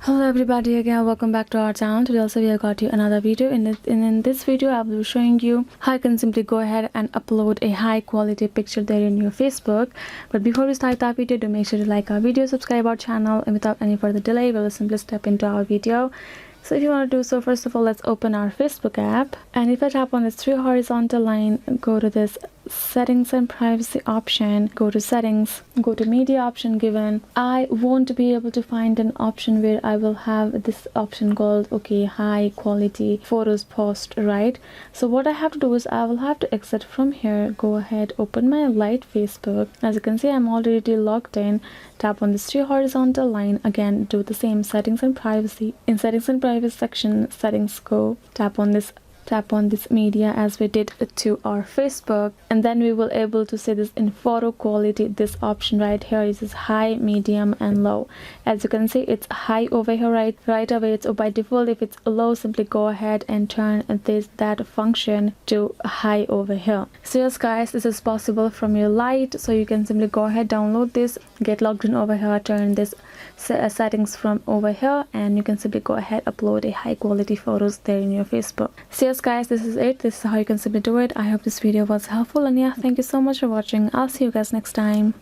Hello everybody, again welcome back to our channel. Today also we have got you another video. In this video I will be showing you how you can simply go ahead and upload a high quality picture there in your Facebook. But before we start that video, do make sure to like our video, subscribe our channel, and without any further delay we will simply step into our video. So if you want to do so, first of all, let's open our Facebook app, and if I tap on this three horizontal line, go to this settings and privacy option, go to settings, go to media option given. I won't be able to find an option where I will have this option called high quality photos post, right? So what I have to do is I will have to exit from here, go ahead, open my Lite Facebook. As you can see, I'm already logged in. Tap on this three horizontal line, again do the same, settings and privacy. In settings and privacy section, settings, go tap on this media as we did to our Facebook, and then we will able to see this in photo quality. This option right here is high, medium and low. As you can see, it's high over here right away. It's by default. If it's low, simply go ahead and turn that function to high over here. So yes guys, this is possible from your Lite, so you can simply go ahead, download this, get logged in over here, turn this settings from over here, and you can simply go ahead, upload a high quality photos there in your Facebook. So yes guys, this is it. This is how you can simply do it. I hope this video was helpful, and yeah, thank you so much for watching. I'll see you guys next time.